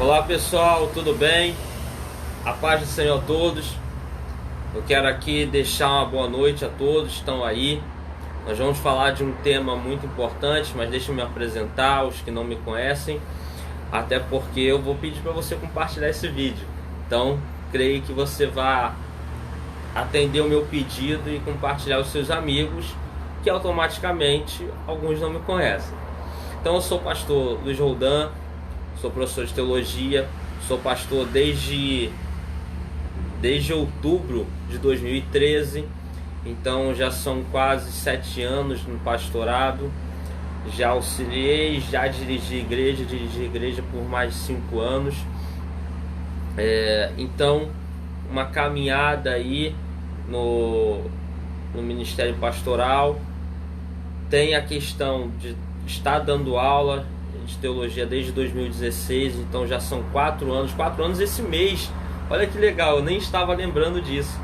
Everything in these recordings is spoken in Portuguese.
Olá pessoal, tudo bem? A paz do Senhor a todos. Eu quero aqui deixar uma boa noite a todos que estão aí. Nós vamos falar de um tema muito importante, mas deixa eu me apresentar, os que não me conhecem, até porque eu vou pedir para você compartilhar esse vídeo. Então, creio que você vai atender o meu pedido e compartilhar os seus amigos, que automaticamente alguns não me conhecem. Então, eu sou o pastor Luiz Roldan, sou professor de teologia, sou pastor desde outubro de 2013, então já são quase 7 anos no pastorado. Já auxiliei, já dirigi igreja por mais de 5 anos. Então, uma caminhada aí no ministério pastoral. Tem a questão de estar dando aula de teologia desde 2016, então já são 4 anos esse mês. Olha que legal, eu nem estava lembrando disso.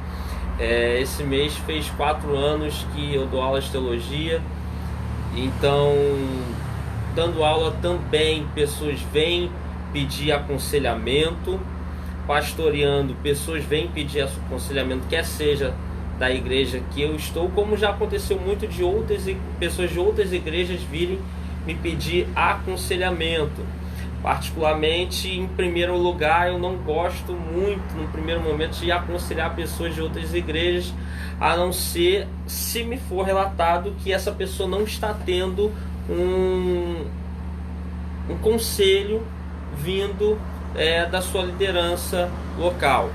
Esse mês fez 4 anos que eu dou aula de teologia. Então, dando aula também, pessoas vêm pedir aconselhamento. Pastoreando, pessoas vêm pedir aconselhamento, quer seja da igreja que eu estou, como já aconteceu muito de pessoas de outras igrejas virem me pedir aconselhamento. Particularmente, em primeiro lugar, eu não gosto muito, no primeiro momento, de aconselhar pessoas de outras igrejas, a não ser se me for relatado que essa pessoa não está tendo um conselho vindo da sua liderança local.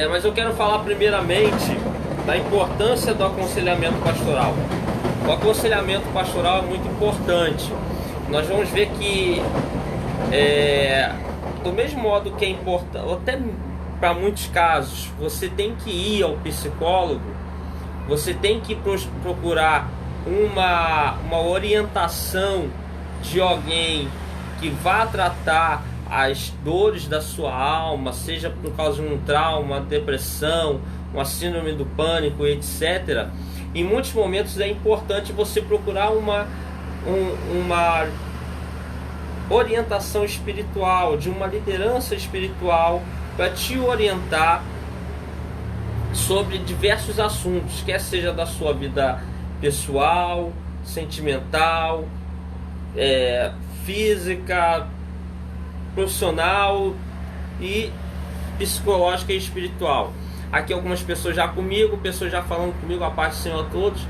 Mas eu quero falar primeiramente da importância do aconselhamento pastoral. O aconselhamento pastoral é muito importante. Nós vamos ver que do mesmo modo que é importante, até para muitos casos, você tem que ir ao psicólogo, você tem que procurar uma orientação de alguém que vá tratar as dores da sua alma, seja por causa de um trauma, uma depressão, uma síndrome do pânico, etc. Em muitos momentos é importante você procurar uma orientação espiritual, de uma liderança espiritual, para te orientar sobre diversos assuntos, quer seja da sua vida pessoal, sentimental, física, profissional e psicológica e espiritual. Aqui algumas pessoas já comigo, pessoas já falando comigo, a paz do Senhor a todos.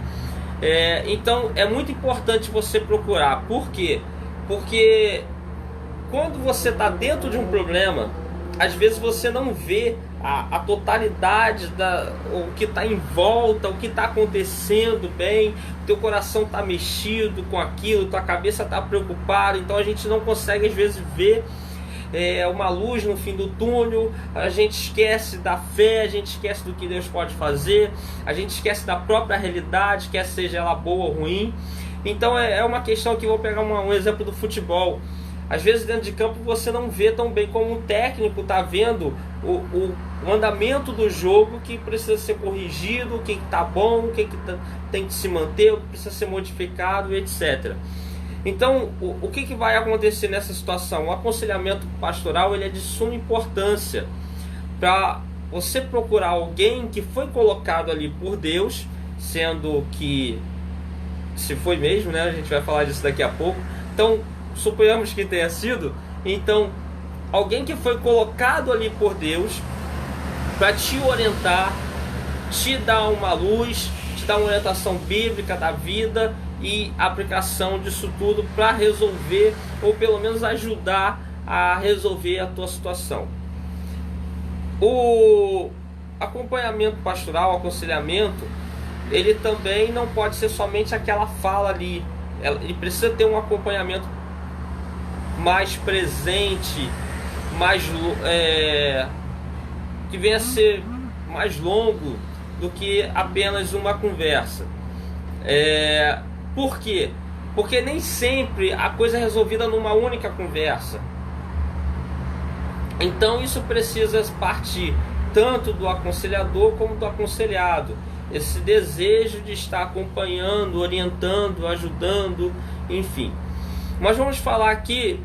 Então é muito importante você procurar. Por quê? Porque quando você está dentro de um problema, às vezes você não vê a totalidade o que está em volta, o que está acontecendo bem, teu coração está mexido com aquilo, tua cabeça está preocupada, então a gente não consegue às vezes ver uma luz no fim do túnel, a gente esquece da fé, a gente esquece do que Deus pode fazer, a gente esquece da própria realidade, quer seja ela boa ou ruim. Então é uma questão que eu vou pegar um exemplo do futebol. Às vezes dentro de campo você não vê tão bem como um técnico está vendo o andamento do jogo, que precisa ser corrigido, o que está bom, o que tem que se manter, o que precisa ser modificado, etc. Então, o que vai acontecer nessa situação? O aconselhamento pastoral ele é de suma importância para você procurar alguém que foi colocado ali por Deus, sendo que, se foi mesmo, né? A gente vai falar disso daqui a pouco. Então, suponhamos que tenha sido. Então, alguém que foi colocado ali por Deus para te orientar, te dar uma luz, te dar uma orientação bíblica da vida e aplicação disso tudo para resolver, ou pelo menos ajudar a resolver a tua situação. O acompanhamento pastoral, o aconselhamento, ele também não pode ser somente aquela fala ali. Ele precisa ter um acompanhamento mais presente, que venha a ser mais longo do que apenas uma conversa. Por quê? Porque nem sempre a coisa é resolvida numa única conversa. Então isso precisa partir tanto do aconselhador como do aconselhado. Esse desejo de estar acompanhando, orientando, ajudando, enfim. Mas vamos falar aqui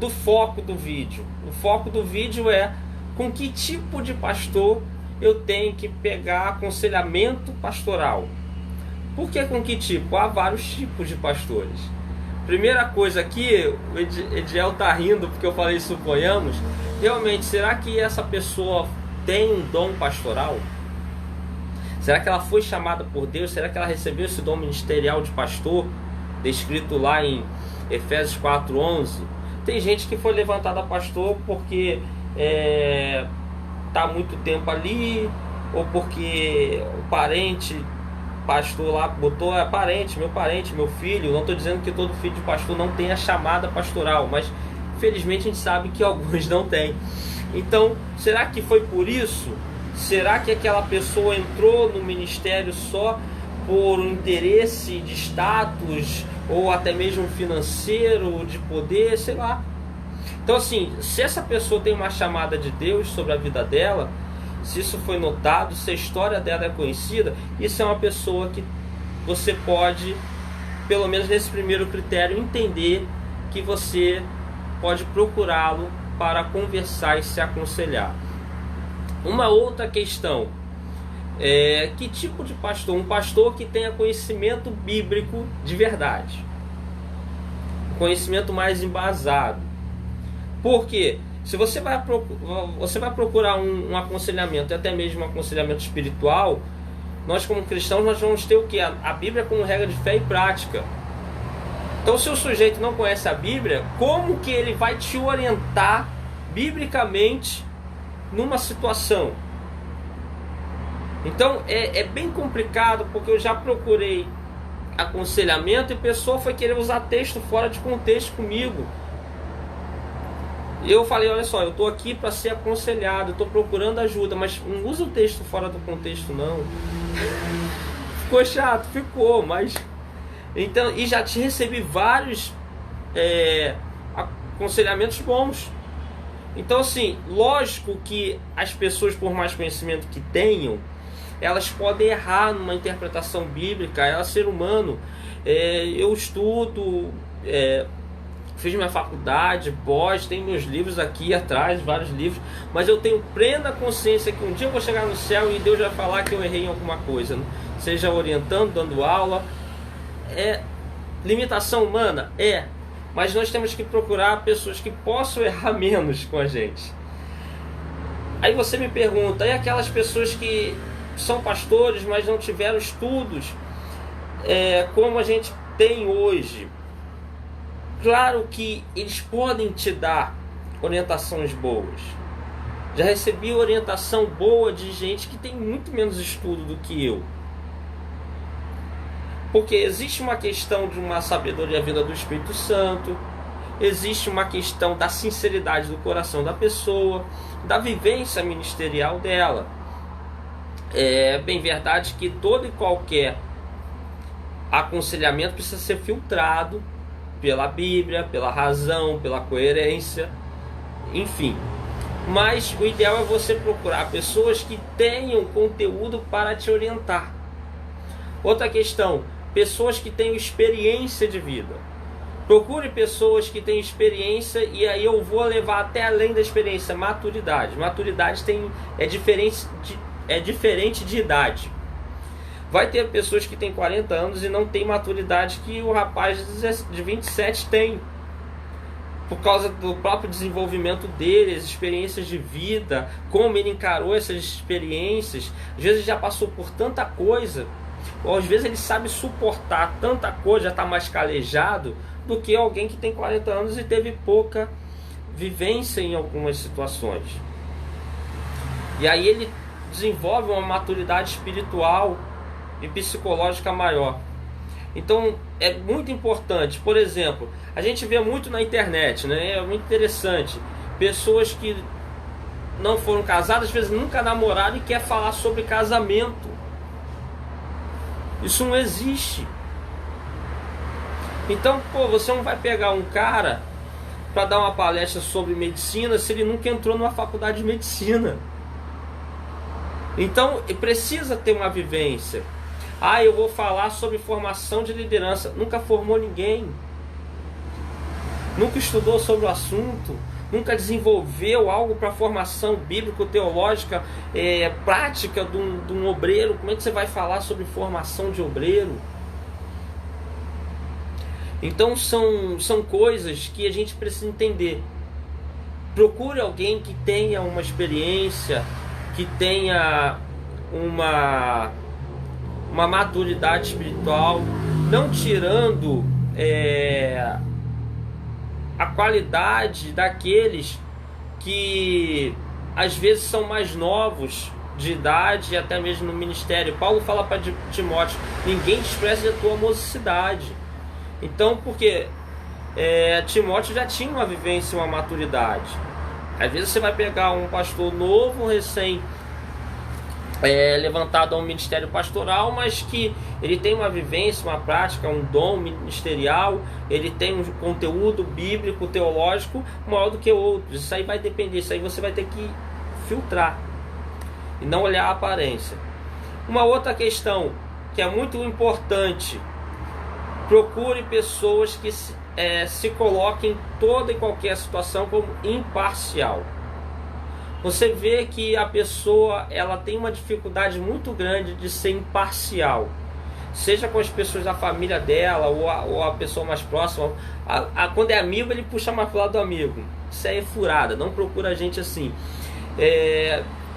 do foco do vídeo. O foco do vídeo é com que tipo de pastor eu tenho que pegar aconselhamento pastoral. Por que com que tipo? Há vários tipos de pastores. Primeira coisa aqui, o Ediel tá rindo porque eu falei suponhamos. Realmente, será que essa pessoa tem um dom pastoral? Será que ela foi chamada por Deus? Será que ela recebeu esse dom ministerial de pastor, descrito lá em Efésios 4:11? Tem gente que foi levantada pastor porque está muito tempo ali, ou porque o parente pastor lá botou, parente, meu filho. Não estou dizendo que todo filho de pastor não tenha chamada pastoral, mas felizmente a gente sabe que alguns não têm. Então, será que foi por isso? Será que aquela pessoa entrou no ministério só por um interesse de status, ou até mesmo financeiro, de poder, sei lá? Então assim, se essa pessoa tem uma chamada de Deus sobre a vida dela, se isso foi notado, se a história dela é conhecida, isso é uma pessoa que você pode, pelo menos nesse primeiro critério, entender que você pode procurá-lo para conversar e se aconselhar. Uma outra questão é que tipo de pastor? Um pastor que tenha conhecimento bíblico de verdade, conhecimento mais embasado. Porque se você vai procurar um aconselhamento, até mesmo um aconselhamento espiritual, nós como cristãos nós vamos ter o que? A Bíblia como regra de fé e prática. Então, se o sujeito não conhece a Bíblia, como que ele vai te orientar biblicamente numa situação? Então é bem complicado, porque eu já procurei aconselhamento e a pessoa foi querer usar texto fora de contexto comigo. Eu falei, olha só, eu estou aqui para ser aconselhado, estou procurando ajuda, mas não usa o texto fora do contexto não. Ficou chato, ficou, mas... Então, e já te recebi vários aconselhamentos bons. Então assim, lógico que as pessoas, por mais conhecimento que tenham, elas podem errar numa interpretação bíblica. É ser humano. Eu estudo, fiz minha faculdade, tenho meus livros aqui atrás, vários livros, mas eu tenho plena consciência que um dia eu vou chegar no céu e Deus vai falar que eu errei em alguma coisa, seja orientando, dando aula. Limitação humana? Mas nós temos que procurar pessoas que possam errar menos com a gente. Aí você me pergunta, e aquelas pessoas que são pastores, mas não tiveram estudos como a gente tem hoje? Claro que eles podem te dar orientações boas. Já recebi orientação boa de gente que tem muito menos estudo do que eu. Porque existe uma questão de uma sabedoria vinda do Espírito Santo, existe uma questão da sinceridade do coração da pessoa, da vivência ministerial dela. É bem verdade que todo e qualquer aconselhamento precisa ser filtrado pela Bíblia, pela razão, pela coerência, enfim. Mas o ideal é você procurar pessoas que tenham conteúdo para te orientar. Outra questão, pessoas que tenham experiência de vida. Procure pessoas que têm experiência, e aí eu vou levar até além da experiência, maturidade. Maturidade é diferente de idade. Vai ter pessoas que têm 40 anos e não têm maturidade que o rapaz de 27 tem. Por causa do próprio desenvolvimento dele, as experiências de vida, como ele encarou essas experiências. Às vezes ele já passou por tanta coisa, ou às vezes ele sabe suportar tanta coisa, já está mais calejado, do que alguém que tem 40 anos e teve pouca vivência em algumas situações. E aí ele desenvolve uma maturidade espiritual e psicológica maior. Então é muito importante. Por exemplo, a gente vê muito na internet, né? É muito interessante, pessoas que não foram casadas, às vezes nunca namoraram, e quer falar sobre casamento. Isso não existe. Então, você não vai pegar um cara para dar uma palestra sobre medicina se ele nunca entrou numa faculdade de medicina. Então precisa ter uma vivência. Eu vou falar sobre formação de liderança. Nunca formou ninguém. nunca estudou sobre o assunto, nunca desenvolveu algo para a formação bíblico-teológica prática de um obreiro. Como é que você vai falar sobre formação de obreiro? Então são coisas que a gente precisa entender. Procure alguém que tenha uma experiência, que tenha uma maturidade espiritual, não tirando a qualidade daqueles que às vezes são mais novos de idade e até mesmo no ministério. Paulo fala para Timóteo: ninguém despreze a tua mocidade. Então, porque Timóteo já tinha uma vivência, uma maturidade. Às vezes você vai pegar um pastor novo, recém levantado ao ministério pastoral, mas que ele tem uma vivência, uma prática, um dom ministerial, ele tem um conteúdo bíblico, teológico maior do que outros. Isso aí vai depender, isso aí você vai ter que filtrar e não olhar a aparência. Uma outra questão que é muito importante: procure pessoas que se coloquem em toda e qualquer situação como imparcial. Você vê que a pessoa ela tem uma dificuldade muito grande de ser imparcial, seja com as pessoas da família dela ou a pessoa mais próxima. Quando é amigo, ele puxa mais pro lado do amigo. Isso aí é furada, não procura gente assim.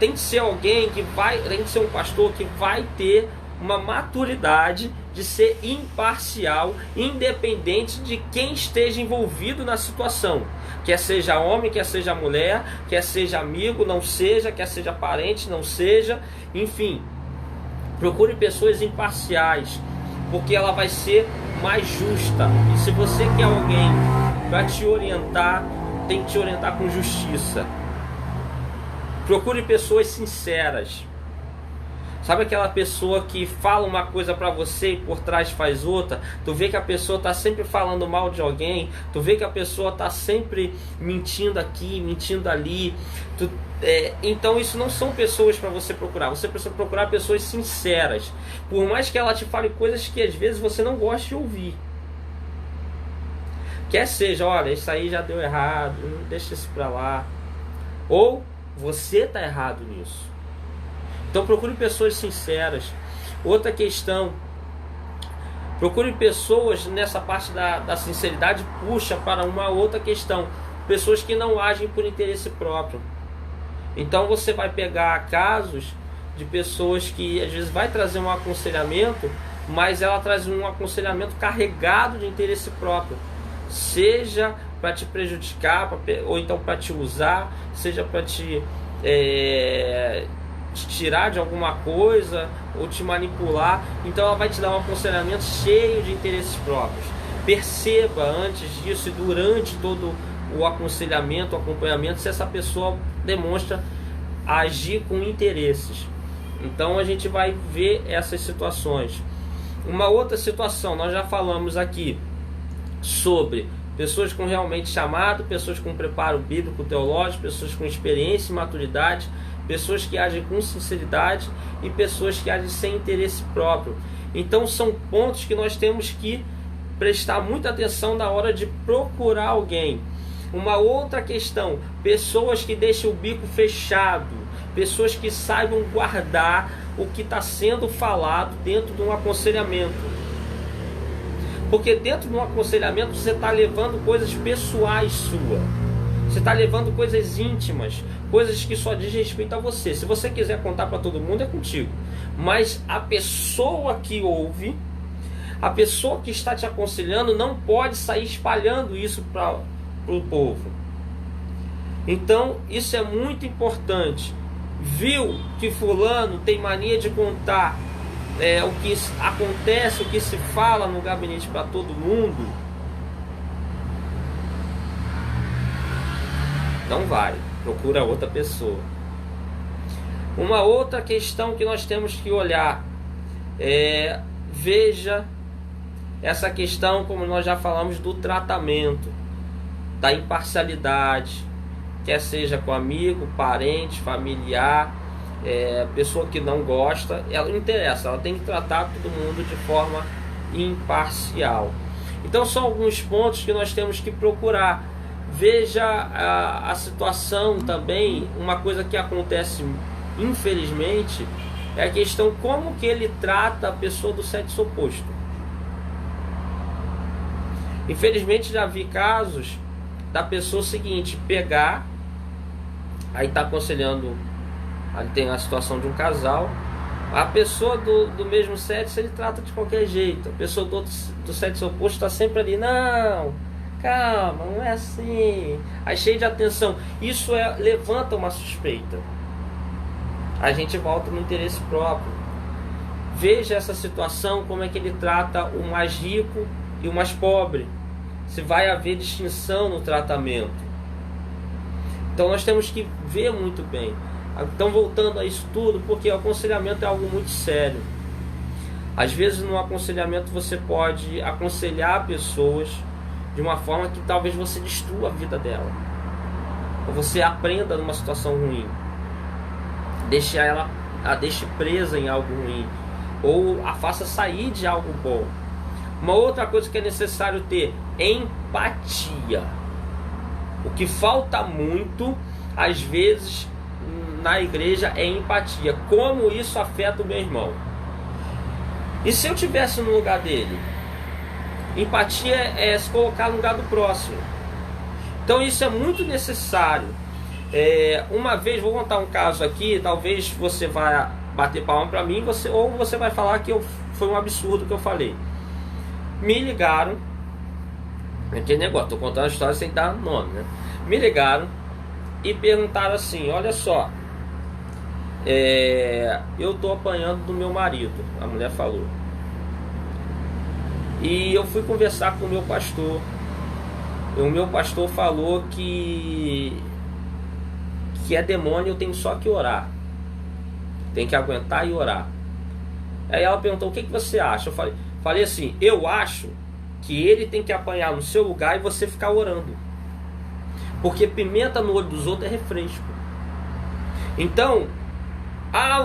Tem que ser alguém tem que ser um pastor que vai ter uma maturidade de ser imparcial, independente de quem esteja envolvido na situação, quer seja homem, quer seja mulher, quer seja amigo, não seja, quer seja parente, não seja, enfim, procure pessoas imparciais, porque ela vai ser mais justa. E se você quer alguém para te orientar, tem que te orientar com justiça. Procure pessoas sinceras. Sabe aquela pessoa que fala uma coisa pra você e por trás faz outra? Tu vê que a pessoa tá sempre falando mal de alguém, tu vê que a pessoa tá sempre mentindo aqui, mentindo ali. Então isso não são pessoas para você procurar. Você precisa procurar pessoas sinceras, por mais que ela te fale coisas que às vezes você não gosta de ouvir. Quer seja, olha, isso aí já deu errado, deixa isso pra lá, ou você tá errado nisso. Então procure pessoas sinceras. Outra questão: procure pessoas nessa parte da sinceridade, puxa para uma outra questão: pessoas que não agem por interesse próprio. Então você vai pegar casos de pessoas que às vezes vai trazer um aconselhamento, mas ela traz um aconselhamento carregado de interesse próprio, seja para te prejudicar, ou então para te usar, seja para te tirar de alguma coisa ou te manipular. Então ela vai te dar um aconselhamento cheio de interesses próprios. Perceba antes disso e durante todo o aconselhamento, o acompanhamento, se essa pessoa demonstra agir com interesses. Então a gente vai ver essas situações. Uma outra situação, nós já falamos aqui sobre pessoas com realmente chamado, pessoas com preparo bíblico teológico, pessoas com experiência e maturidade, pessoas que agem com sinceridade e pessoas que agem sem interesse próprio. Então são pontos que nós temos que prestar muita atenção na hora de procurar alguém. Uma outra questão: pessoas que deixam o bico fechado, pessoas que saibam guardar o que está sendo falado dentro de um aconselhamento. Porque dentro de um aconselhamento você está levando coisas pessoais suas. Você está levando coisas íntimas, coisas que só diz respeito a você. Se você quiser contar para todo mundo, é contigo. Mas a pessoa que ouve, a pessoa que está te aconselhando, não pode sair espalhando isso para o povo. Então isso é muito importante. Viu que fulano tem mania de contar o que acontece, o que se fala no gabinete para todo mundo? Não vai, procura outra pessoa. Uma outra questão que nós temos que olhar veja essa questão, como nós já falamos, do tratamento, da imparcialidade, quer seja com amigo, parente, familiar, pessoa que não gosta, ela não interessa, ela tem que tratar todo mundo de forma imparcial. Então são alguns pontos que nós temos que procurar. Veja a situação também, uma coisa que acontece infelizmente, é a questão como que ele trata a pessoa do sexo oposto. Infelizmente já vi casos da pessoa seguinte, pegar, aí está aconselhando, aí tem a situação de um casal, a pessoa do mesmo sexo ele trata de qualquer jeito, a pessoa do sexo oposto está sempre ali, não, calma, não é assim, aí cheio de atenção, isso levanta uma suspeita. A gente volta no interesse próprio. Veja essa situação, como é que ele trata o mais rico e o mais pobre, se vai haver distinção no tratamento. Então nós temos que ver muito bem. Então, voltando a isso tudo, porque o aconselhamento é algo muito sério. Às vezes no aconselhamento você pode aconselhar pessoas de uma forma que talvez você destrua a vida dela, ou você aprenda numa situação ruim, a deixe presa em algo ruim, ou a faça sair de algo bom. Uma outra coisa que é necessário ter: empatia. O que falta muito, às vezes, na igreja é empatia. Como isso afeta o meu irmão? E se eu tivesse no lugar dele? Empatia é se colocar no lugar do próximo. Então isso é muito necessário. Uma vez, vou contar um caso aqui, talvez você vai bater palma para mim, ou você vai falar que foi um absurdo que eu falei. Me ligaram, aquele negócio, tô contando a história sem dar nome, né? Me ligaram e perguntaram assim: olha só, eu tô apanhando do meu marido, a mulher falou, e eu fui conversar com o meu pastor, e o meu pastor falou que é demônio, eu tenho só que orar, tem que aguentar e orar. Aí ela perguntou: o que você acha? Eu falei assim: eu acho que ele tem que apanhar no seu lugar e você ficar orando, porque pimenta no olho dos outros é refresco. Então,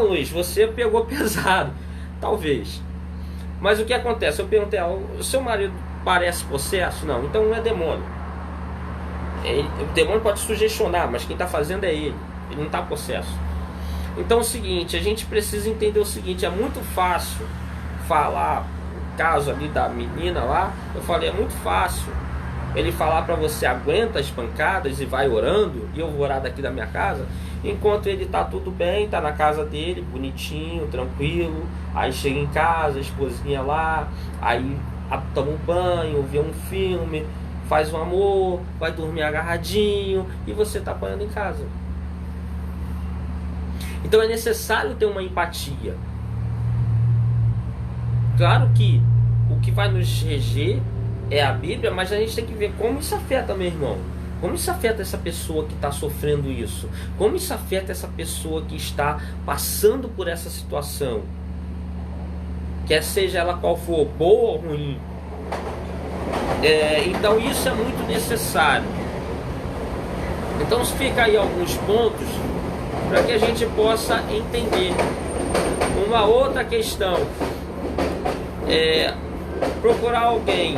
Luiz, você pegou pesado, talvez, mas o que acontece? Eu perguntei: o seu marido parece possesso? Não, então não é demônio. O demônio pode sugestionar, mas quem está fazendo é ele não está possesso. Então é o seguinte, a gente precisa entender o seguinte: é muito fácil falar, o caso ali da menina lá, eu falei, é muito fácil ele falar para você: aguenta as pancadas e vai orando, e eu vou orar daqui da minha casa, enquanto ele tá tudo bem, tá na casa dele, bonitinho, tranquilo, aí chega em casa, a esposinha lá, aí toma um banho, vê um filme, faz um amor, vai dormir agarradinho, e você tá apanhando em casa. Então é necessário ter uma empatia. Claro que o que vai nos reger é a Bíblia, mas a gente tem que ver como isso afeta meu irmão, como isso afeta essa pessoa que está sofrendo isso, como isso afeta essa pessoa que está passando por essa situação, quer seja ela qual for, boa ou ruim. Então isso é muito necessário. Então fica aí alguns pontos para que a gente possa entender. Uma outra questão é procurar alguém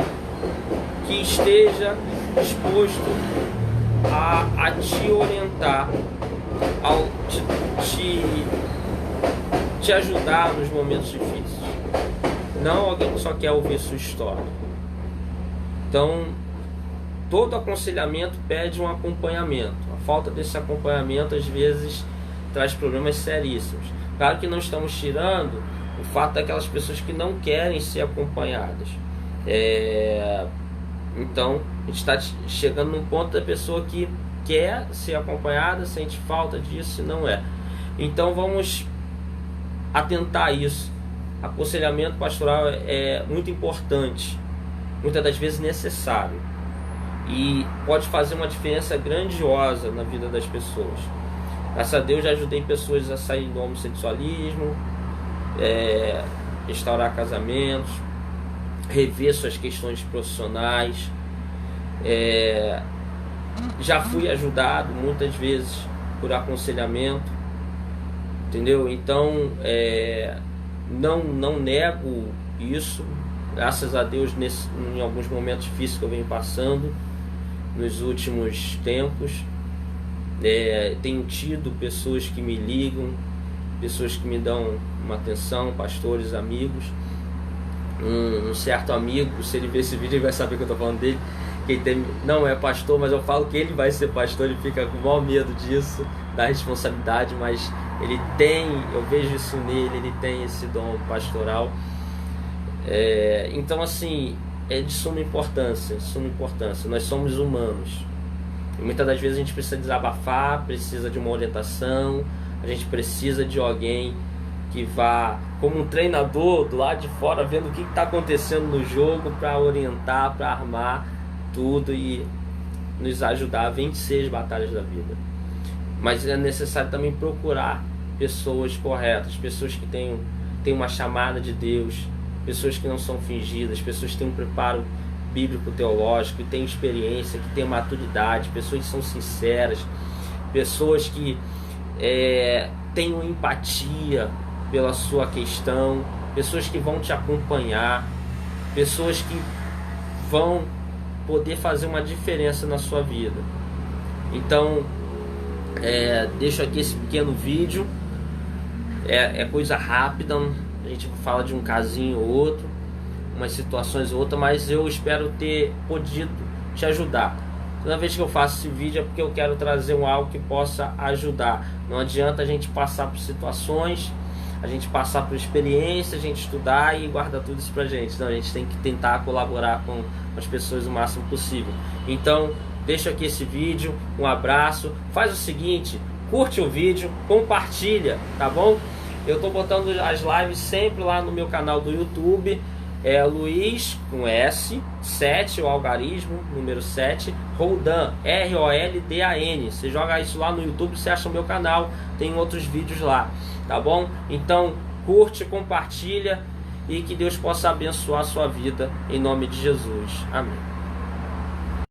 que esteja disposto a te orientar, te ajudar nos momentos difíceis. Não alguém que só quer ouvir sua história. Então, todo aconselhamento pede um acompanhamento. A falta desse acompanhamento às vezes traz problemas seríssimos. Claro que não estamos tirando o fato daquelas pessoas que não querem ser acompanhadas. Então, a gente está chegando num ponto da pessoa que quer ser acompanhada, sente falta disso e não é. Então, vamos atentar a isso. Aconselhamento pastoral é muito importante, muitas das vezes necessário, e pode fazer uma diferença grandiosa na vida das pessoas. Graças a Deus já ajudei pessoas a sair do homossexualismo, restaurar casamentos, rever suas questões profissionais. Já fui ajudado muitas vezes por aconselhamento, entendeu? Então não nego isso, Graças a Deus, em alguns momentos difíceis que eu venho passando nos últimos tempos, tenho tido pessoas que me ligam, pessoas que me dão uma atenção, pastores, amigos. Um certo amigo, se ele ver esse vídeo, ele vai saber que eu estou falando dele, que ele não é pastor, mas eu falo que ele vai ser pastor, ele fica com o maior medo disso, da responsabilidade, mas ele tem, eu vejo isso nele, ele tem esse dom pastoral. Então assim, é de suma importância, nós somos humanos, e muitas das vezes a gente precisa desabafar, precisa de uma orientação, a gente precisa de alguém que vá como um treinador do lado de fora, vendo o que está acontecendo no jogo, para orientar, para armar tudo e nos ajudar a vencer as batalhas da vida. Mas é necessário também procurar pessoas corretas, pessoas que têm uma chamada de Deus, pessoas que não são fingidas, pessoas que têm um preparo bíblico teológico, que têm experiência, que têm maturidade, pessoas que são sinceras, pessoas que tenham empatia pela sua questão, pessoas que vão te acompanhar, pessoas que vão poder fazer uma diferença na sua vida. Então, deixo aqui esse pequeno vídeo, é coisa rápida, a gente fala de um casinho ou outro, umas situações ou outra, mas eu espero ter podido te ajudar. Toda vez que eu faço esse vídeo é porque eu quero trazer algo que possa ajudar. Não adianta a gente passar por situações, a gente passar por experiência, a gente estudar e guardar tudo isso pra gente. Não, a gente tem que tentar colaborar com as pessoas o máximo possível. Então, deixa aqui esse vídeo, um abraço, faz o seguinte, curte o vídeo, compartilha, tá bom? Eu tô botando as lives sempre lá no meu canal do YouTube, Luiz com S, 7, o algarismo, número 7, Roldan, R-O-L-D-A-N. Você joga isso lá no YouTube, você acha o meu canal, tem outros vídeos lá, tá bom? Então, curte, compartilha e que Deus possa abençoar a sua vida, em nome de Jesus. Amém.